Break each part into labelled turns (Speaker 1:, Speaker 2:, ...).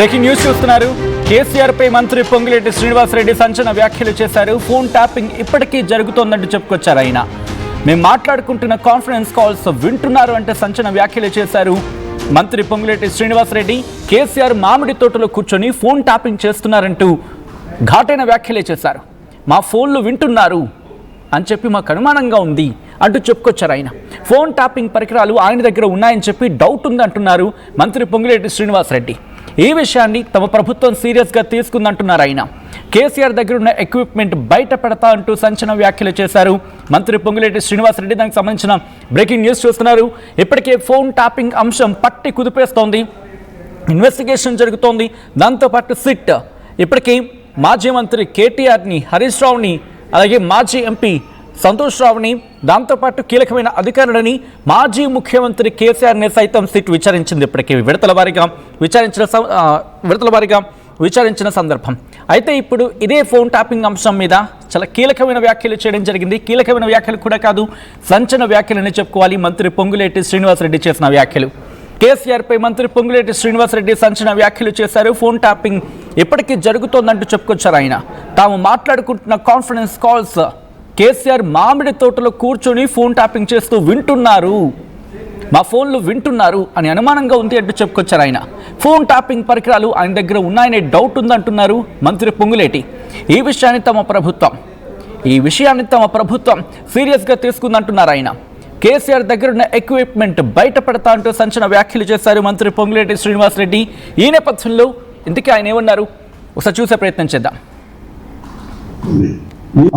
Speaker 1: Breaking news చూస్తున్నారు. కేసీఆర్ పై మంత్రి పొంగులేటి శ్రీనివాసరెడ్డి సంచలన వ్యాఖ్యలు చేశారు. ఫోన్ ట్యాపింగ్ ఇప్పటికీ జరుగుతోందంటూ చెప్పుకొచ్చారు. ఆయన మేము మాట్లాడుకుంటున్న కాన్ఫరెన్స్ కాల్స్ వింటున్నారు అంటే సంచలన వ్యాఖ్యలు చేశారు మంత్రి పొంగులేటి శ్రీనివాసరెడ్డి. కేసీఆర్ మామిడి తోటలో కూర్చొని ఫోన్ ట్యాపింగ్ చేస్తున్నారంటూ ఘాటైన వ్యాఖ్యలే చేశారు. మా ఫోన్లు వింటున్నారు అని చెప్పి మాకు అనుమానంగా ఉంది అంటూ చెప్పుకొచ్చారు. ఆయన ఫోన్ ట్యాపింగ్ పరికరాలు ఆయన దగ్గర ఉన్నాయని చెప్పి డౌట్ ఉంది అంటున్నారు మంత్రి పొంగులేటి శ్రీనివాసరెడ్డి. ఈ విషయాన్ని తమ ప్రభుత్వం సీరియస్గా తీసుకుందంటున్నారు. ఆయన కేసీఆర్ దగ్గర ఉన్న ఎక్విప్మెంట్ బయట పెడతా అంటూ సంచలన వ్యాఖ్యలు చేశారు మంత్రి పొంగులేటి శ్రీనివాసరెడ్డి. దానికి సంబంధించిన బ్రేకింగ్ న్యూస్ చూస్తున్నారు. ఇప్పటికే ఫోన్ ట్యాపింగ్ అంశం పట్టి కుదిపేస్తోంది, ఇన్వెస్టిగేషన్ జరుగుతోంది. దాంతోపాటు సిట్ ఇప్పటికీ మాజీ మంత్రి కేటీఆర్ని, హరీష్ రావుని, అలాగే మాజీ ఎంపీ సంతోష్ రావుని, దాంతోపాటు కీలకమైన అధికారులని మాజీ ముఖ్యమంత్రి కేసీఆర్ని సైతం సిట్ విచారించింది. ఇప్పటికీ విడతల వారీగా విచారించిన సందర్భం. అయితే ఇప్పుడు ఇదే ఫోన్ ట్యాపింగ్ అంశం మీద చాలా కీలకమైన వ్యాఖ్యలు చేయడం జరిగింది. కీలకమైన వ్యాఖ్యలు కూడా కాదు, సంచలన వ్యాఖ్యలని చెప్పుకోవాలి. మంత్రి పొంగులేటి శ్రీనివాసరెడ్డి చేసిన వ్యాఖ్యలు. కేసీఆర్ పై మంత్రి పొంగులేటి శ్రీనివాసరెడ్డి సంచలన వ్యాఖ్యలు చేశారు. ఫోన్ ట్యాపింగ్ ఇప్పటికీ జరుగుతోందంటూ చెప్పుకొచ్చారు. ఆయన తాము మాట్లాడుకుంటున్న కాన్ఫరెన్స్ కాల్స్ కేసీఆర్ మామిడి తోటలో కూర్చొని ఫోన్ ట్యాపింగ్ చేస్తూ వింటున్నారు, మా ఫోన్లు వింటున్నారు అని అనుమానంగా ఉంది అంటూ చెప్పుకొచ్చారు. ఆయన ఫోన్ ట్యాపింగ్ పరికరాలు ఆయన దగ్గర ఉన్నాయనే డౌట్ ఉందంటున్నారు మంత్రి పొంగులేటి. ఈ విషయాన్ని తమ ప్రభుత్వం సీరియస్గా తీసుకుందంటున్నారు. ఆయన కేసీఆర్ దగ్గర ఉన్న ఎక్విప్మెంట్ బయట పెడతా అంటూ సంచలన వ్యాఖ్యలు చేశారు మంత్రి పొంగులేటి శ్రీనివాసరెడ్డి. ఈ నేపథ్యంలో ఇందుకే ఆయన ఏమన్నారు ఒకసారి చూసే ప్రయత్నం చేద్దాం.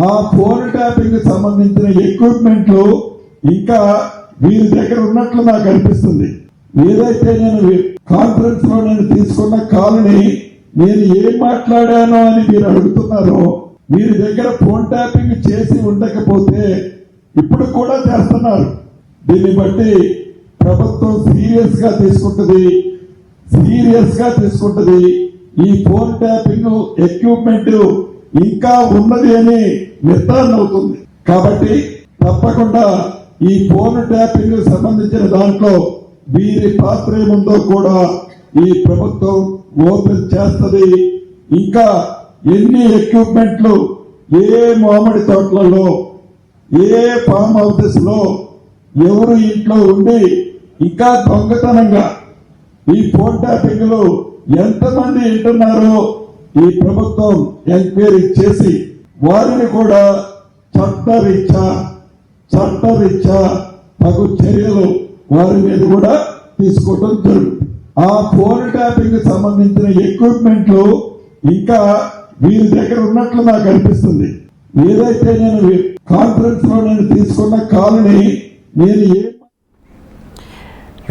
Speaker 2: ఆ ఫోన్ ట్యాపింగ్ సంబంధించిన ఎక్విప్మెంట్లు ఇంకా వీరి దగ్గర ఉన్నట్లు నాకు అనిపిస్తుంది. ఏదైతే నేను కాన్ఫరెన్స్ లో నేను తీసుకున్న కాల్ని నేను ఏం మాట్లాడానో అని మీరు అడుగుతున్నారో, వీరి దగ్గర ఫోన్ ట్యాపింగ్ చేసి ఉండకపోతే ఇప్పుడు కూడా చేస్తున్నారు. దీన్ని బట్టి ప్రభుత్వం సీరియస్ గా తీసుకుంటుంది. ఈ ఫోన్ ట్యాపింగ్ ఎక్విప్మెంట్ ఇంకా ఉన్నది అని నిర్ధారణ అవుతుంది. కాబట్టి తప్పకుండా ఈ ఫోన్ ట్యాపింగ్ సంబంధించిన దాంట్లో వీరి పాత్ర ఏముందో కూడా ఈ ప్రభుత్వం ఓపెన్ చేస్తుంది. ఇంకా ఎన్ని ఎక్విప్మెంట్లు ఏ మామిడి తోటలలో, ఏ ఫామ్ హౌసెస్ లో, ఎవరు ఇంట్లో ఉండి ఇంకా దొంగతనంగా ఈ ఫోన్ ట్యాపింగ్ లో ఎంతమంది వింటున్నారో ఈ ప్రభుత్వం ఎంక్వైరీ చేసి వారిని కూడా చట్టరీత్యా తగు చర్యలు వారి మీద కూడా తీసుకోవడం జరుగుతుంది. ఆ ఫోన్ ట్యాపింగ్ సంబంధించిన ఎక్విప్మెంట్లు ఇంకా వీరి దగ్గర ఉన్నట్లు నాకు అనిపిస్తుంది. ఏదైతే నేను కాన్ఫరెన్స్ లో నేను తీసుకున్న కాల్ని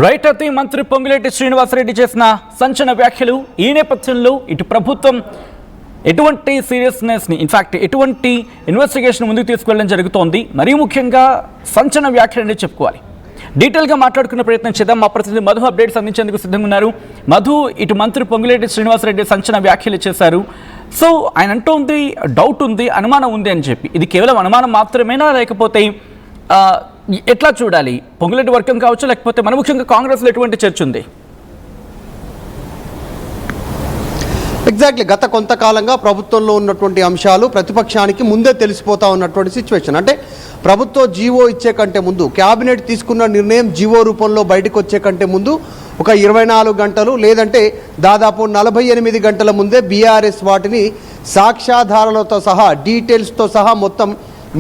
Speaker 1: రైట్ అయితే మంత్రి పొంగులేటి శ్రీనివాసరెడ్డి చేసిన సంచలన వ్యాఖ్యలు. ఈ నేపథ్యంలో ఇటు ప్రభుత్వం ఎటువంటి సీరియస్నెస్ని, ఇన్ఫాక్ట్ ఎటువంటి ఇన్వెస్టిగేషన్ ముందుకు తీసుకువెళ్ళడం జరుగుతోంది. మరీ ముఖ్యంగా సంచలన వ్యాఖ్యలని చెప్పుకోవాలి. డీటెయిల్గా మాట్లాడుకునే ప్రయత్నం చేద్దాం. మా ప్రతినిధి మధు అప్డేట్స్ అందించేందుకు సిద్ధంగా ఉన్నారు. మధు, ఇటు మంత్రి పొంగులేటి శ్రీనివాసరెడ్డి సంచలన వ్యాఖ్యలు చేశారు. సో ఆయన అంటోంది డౌట్ ఉంది, అనుమానం ఉంది అని చెప్పి. ఇది కేవలం అనుమానం మాత్రమేనా, లేకపోతే ఎట్లా చూడాలి? పొంగులేటి వర్గం కావచ్చు, లేకపోతే మన ముఖ్యంగా కాంగ్రెస్లో ఎటువంటి చర్చ ఉంది?
Speaker 3: ఎగ్జాక్ట్లీ గత కొంతకాలంగా ప్రభుత్వంలో ఉన్నటువంటి అంశాలు ప్రతిపక్షానికి ముందే తెలిసిపోతా ఉన్నటువంటి సిచ్యువేషన్. అంటే ప్రభుత్వం జీవో ఇచ్చే కంటే ముందు, క్యాబినెట్ తీసుకున్న నిర్ణయం జీవో రూపంలో బయటకు వచ్చే కంటే ముందు ఒక 24 గంటలు లేదంటే దాదాపు 48 గంటల ముందే బీఆర్ఎస్ వాటిని సాక్ష్యాధారాలతో సహా, డీటెయిల్స్తో సహా మొత్తం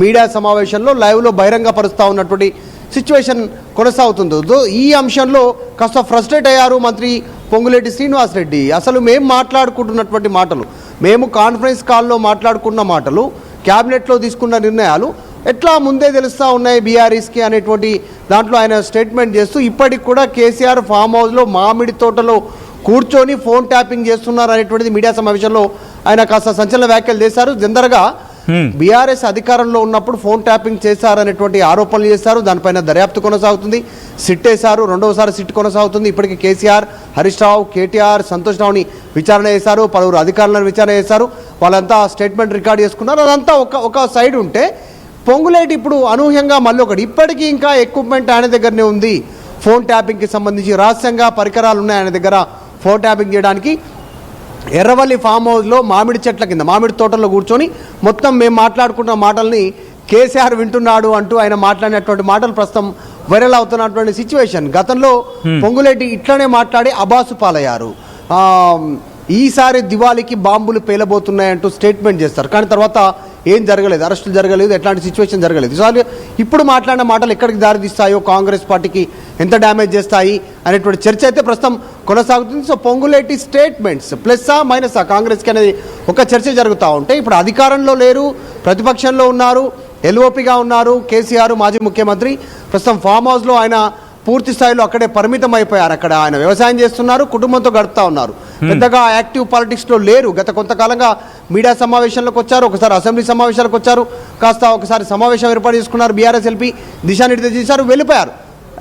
Speaker 3: మీడియా సమావేశంలో లైవ్లో బహిరంగపరుస్తూ ఉన్నటువంటి సిచ్యువేషన్ కొనసాగుతుంది. ఈ అంశంలో కాస్త ఫ్రస్ట్రేట్ అయ్యారు మంత్రి పొంగులేటి శ్రీనివాసరెడ్డి. అసలు మేము మాట్లాడుకుంటున్నటువంటి మాటలు, మేము కాన్ఫరెన్స్ కాల్లో మాట్లాడుకున్న మాటలు, క్యాబినెట్లో తీసుకున్న నిర్ణయాలు ఎట్లా ముందే తెలుస్తూ ఉన్నాయి బీఆర్ఎస్కి అనేటువంటి దాంట్లో ఆయన స్టేట్మెంట్ చేస్తూ, ఇప్పటికి కూడా కేసీఆర్ ఫామ్ హౌస్లో మామిడి తోటలో కూర్చొని ఫోన్ ట్యాపింగ్ చేస్తున్నారు అనేటువంటిది మీడియా సమావేశంలో ఆయన కాస్త సంచలన వ్యాఖ్యలు చేశారు. జనరల్గా బీఆర్ఎస్ అధికారంలో ఉన్నప్పుడు ఫోన్ ట్యాపింగ్ చేశారనేటువంటి ఆరోపణలు చేశారు. దానిపైన దర్యాప్తు కొనసాగుతుంది. సిట్ వేశారు, రెండవసారి సిట్ కొనసాగుతుంది. ఇప్పటికీ కేసీఆర్, హరీష్ రావు, కేటీఆర్, సంతోష్ రావుని విచారణ చేశారు, పలువురు అధికారులను విచారణ చేశారు. వాళ్ళంతా స్టేట్మెంట్ రికార్డ్ చేసుకున్నారు. అదంతా ఒక సైడ్ ఉంటే, పొంగులేటి ఇప్పుడు అనూహ్యంగా మళ్ళీ ఒకటి, ఇప్పటికీ ఇంకా ఎక్విప్మెంట్ ఆయన దగ్గరనే ఉంది, ఫోన్ ట్యాపింగ్కి సంబంధించి రహస్యంగా పరికరాలు ఉన్నాయి ఆయన దగ్గర ఫోన్ ట్యాపింగ్ చేయడానికి. ఎర్రవల్లి ఫామ్ హౌస్లో మామిడి చెట్ల కింద మామిడి తోటల్లో కూర్చొని మొత్తం మేము మాట్లాడుకుంటున్న మాటల్ని కేసీఆర్ వింటున్నాడు అంటూ ఆయన మాట్లాడినటువంటి మాటలు ప్రస్తుతం వైరల్ అవుతున్నటువంటి సిచ్యువేషన్. గతంలో పొంగులేటి ఇట్లనే మాట్లాడి అబాసు పాలయ్యారు. ఈసారి దివాళీకి బాంబులు పేలబోతున్నాయంటూ స్టేట్మెంట్ చేస్తారు, కానీ తర్వాత ఏం జరగలేదు, అరెస్టులు జరగలేదు, ఎట్లాంటి సిచ్యువేషన్ జరగలేదు. ఇప్పుడు మాట్లాడిన మాటలు ఎక్కడికి దారితీస్తాయో, కాంగ్రెస్ పార్టీకి ఎంత డ్యామేజ్ చేస్తాయి అనేటువంటి చర్చ అయితే ప్రస్తుతం కొనసాగుతుంది. సో పొంగులేటి స్టేట్మెంట్స్ ప్లస్సా మైనసా కాంగ్రెస్కి అనేది ఒక చర్చ జరుగుతూ ఉంటే, ఇప్పుడు అధికారంలో లేరు, ప్రతిపక్షంలో ఉన్నారు, ఎల్ఓపిగా ఉన్నారు కేసీఆర్ మాజీ ముఖ్యమంత్రి. ప్రస్తుతం ఫామ్ హౌస్లో ఆయన పూర్తి స్థాయిలో అక్కడే పరిమితం అయిపోయారు. అక్కడ ఆయన వ్యవసాయం చేస్తున్నారు, కుటుంబంతో గడుపుతా ఉన్నారు, పెద్దగా యాక్టివ్ పాలిటిక్స్లో లేరు. గత కొంతకాలంగా మీడియా సమావేశాలకు వచ్చారు, ఒకసారి అసెంబ్లీ సమావేశాలకు వచ్చారు, కాస్త ఒకసారి సమావేశం ఏర్పాటు చేసుకున్నారు, బీఆర్ఎస్ ఎల్పీ దిశానిర్దేశం చేశారు, వెళ్ళిపోయారు.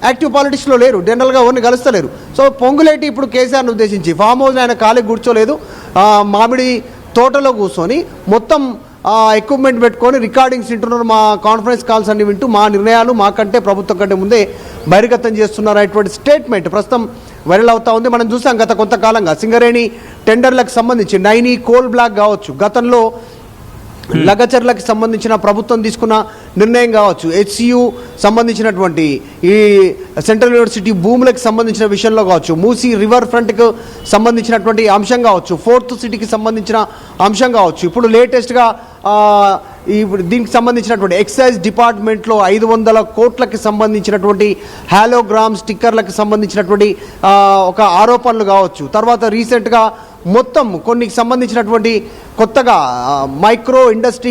Speaker 3: యాక్టివ్ పాలిటిక్స్లో లేరు, జనరల్గా ఎవరిని కలుస్తలేరు. సో పొంగులేటి ఇప్పుడు కేసీఆర్ను ఉద్దేశించి ఫామ్ హౌస్ ఆయన ఖాళీ కూర్చోలేదు, మామిడి తోటలో కూర్చొని మొత్తం ఎక్విప్మెంట్ పెట్టుకొని రికార్డింగ్స్ వింటున్నారు, మా కాన్ఫరెన్స్ కాల్స్ అన్ని వింటూ మా నిర్ణయాలు మాకంటే ప్రభుత్వం కంటే ముందే బహిర్గతం చేస్తున్నారు అనేటువంటి స్టేట్మెంట్ ప్రస్తుతం వైరల్ అవుతా ఉంది. మనం చూసాం గత కొంతకాలంగా సింగరేణి టెండర్లకు సంబంధించి నైని కోల్ బ్లాక్ కావచ్చు, గతంలో లగచర్లకు సంబంధించిన ప్రభుత్వం తీసుకున్న నిర్ణయం కావచ్చు, హెచ్సియు సంబంధించినటువంటి ఈ సెంట్రల్ యూనివర్సిటీ భూములకు సంబంధించిన విషయంలో కావచ్చు, మూసీ రివర్ ఫ్రంట్కు సంబంధించినటువంటి అంశం కావచ్చు, ఫోర్త్ సిటీకి సంబంధించిన అంశం కావచ్చు, ఇప్పుడు లేటెస్ట్గా దీనికి సంబంధించినటువంటి ఎక్సైజ్ డిపార్ట్మెంట్లో 500 కోట్లకి సంబంధించినటువంటి హాలోగ్రామ్ స్టిక్కర్లకు సంబంధించినటువంటి ఒక ఆరోపణలు కావచ్చు, తర్వాత రీసెంట్గా మొత్తం కొన్ని సంబంధించినటువంటి కొత్తగా మైక్రో ఇండస్ట్రీ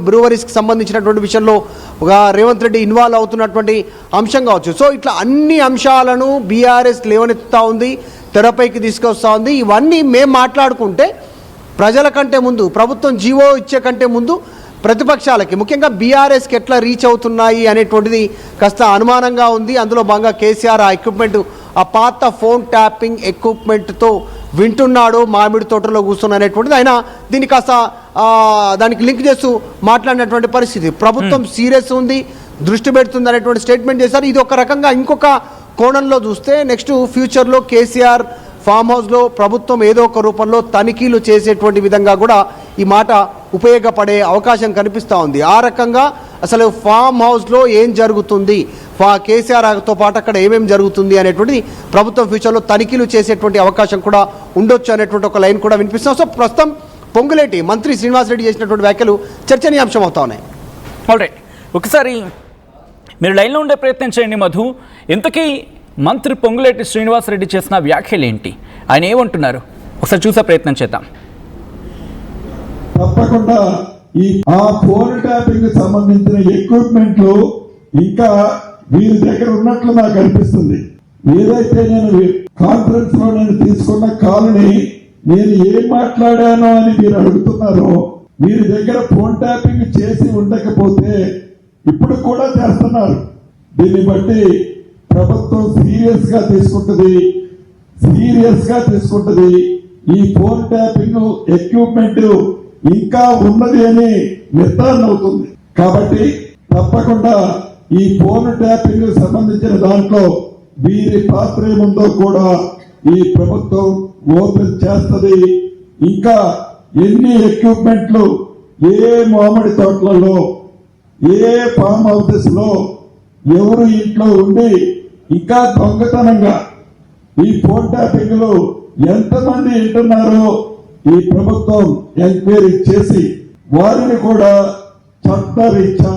Speaker 3: బ్రూవరీస్కి సంబంధించినటువంటి విషయంలో ఒక రేవంత్ రెడ్డి ఇన్వాల్వ్ అవుతున్నటువంటి అంశం కావచ్చు. సో ఇట్లా అన్ని అంశాలను బీఆర్ఎస్ లేవనెత్తుతూ ఉంది, తెరపైకి తీసుకొస్తూ ఉంది. ఇవన్నీ మేము మాట్లాడుకుంటే ప్రజల కంటే ముందు, ప్రభుత్వం జీవో ఇచ్చే కంటే ముందు ప్రతిపక్షాలకి ముఖ్యంగా బీఆర్ఎస్కి ఎట్లా రీచ్ అవుతున్నాయి అనేటువంటిది కాస్త అనుమానంగా ఉంది. అందులో భాగంగా కేసీఆర్ ఆ ఎక్విప్మెంట్, ఆ పాత ఫోన్ ట్యాపింగ్ ఎక్విప్మెంట్తో వింటున్నాడు, మామిడి తోటలో కూర్చున్న అనేటువంటిది ఆయన దీన్ని కాస్త దానికి లింక్ చేస్తూ మాట్లాడినటువంటి పరిస్థితి. ప్రభుత్వం సీరియస్ ఉంది, దృష్టి పెడుతుంది అనేటువంటి స్టేట్మెంట్ చేశారు. ఇది ఒక రకంగా ఇంకొక కోణంలో చూస్తే నెక్స్ట్ ఫ్యూచర్లో కేసీఆర్ ఫామ్ హౌస్లో ప్రభుత్వం ఏదో ఒక రూపంలో తనిఖీలు చేసేటువంటి విధంగా కూడా ఈ మాట ఉపయోగపడే అవకాశం కనిపిస్తూ ఉంది. ఆ రకంగా అసలు ఫామ్ హౌస్లో ఏం జరుగుతుంది, కేసీఆర్తో పాటు అక్కడ ఏమేమి జరుగుతుంది అనేటువంటిది ప్రభుత్వం ఫ్యూచర్లో తనిఖీలు చేసేటువంటి అవకాశం కూడా ఉండొచ్చు అనేటువంటి ఒక లైన్ కూడా వినిపిస్తాం. సో ప్రస్తుతం పొంగులేటి మంత్రి శ్రీనివాసరెడ్డి చేసినటువంటి వ్యాఖ్యలు చర్చనీయాంశం అవుతా ఉన్నాయి.
Speaker 1: ఆల్రైట్, ఒకసారి మీరు లైన్లో ఉండే ప్రయత్నం చేయండి మధు. ఇంతకీ మంత్రి పొంగులేటి శ్రీనివాసరెడ్డి చేసిన వ్యాఖ్యలు ఏంటి, ఆయన ఏమంటున్నారు ఒకసారి చూసే ప్రయత్నం చేద్దాం.
Speaker 2: తప్పకుండా ఆ ఫోన్ ట్యాపింగ్ సంబంధించిన ఎక్విప్మెంట్లు ఇంకా వీరి దగ్గర ఉన్నట్లు నాకు అనిపిస్తుంది. ఏదైతే నేను కాన్ఫరెన్స్ లో నేను తీసుకున్న కాల్ని నేను ఏం మాట్లాడానో అని మీరు అడుగుతున్నారో, వీరి దగ్గర ఫోన్ ట్యాపింగ్ చేసి ఉండకపోతే ఇప్పుడు కూడా చేస్తున్నారు. దీన్ని బట్టి ప్రభుత్వం సీరియస్ గా తీసుకుంటుంది. ఈ ఫోన్ ట్యాపింగ్ ఎక్విప్మెంట్ ఇంకా ఉన్నది అని నిర్ధారణ అవుతుంది. కాబట్టి తప్పకుండా ఈ ఫోన్ ట్యాపింగ్ సంబంధించిన దాంట్లో వీరి పాత్ర ఏముందో కూడా ఈ ప్రభుత్వం ఓపెన్ చేస్తుంది. ఇంకా ఎన్ని ఎక్విప్మెంట్లు ఏ మామిడి తోటలలో, ఏ ఫామ్ హౌసెస్ లో ఎవరు ఇంట్లో ఉండి ఇంకా దొంగతనంగా ఈ ఫోన్ ట్యాపింగ్ లో ఎంతమంది వింటున్నారో ఈ ప్రభుత్వం ఎంక్వైరీ చేసి వారిని కూడా చట్టరీత్యా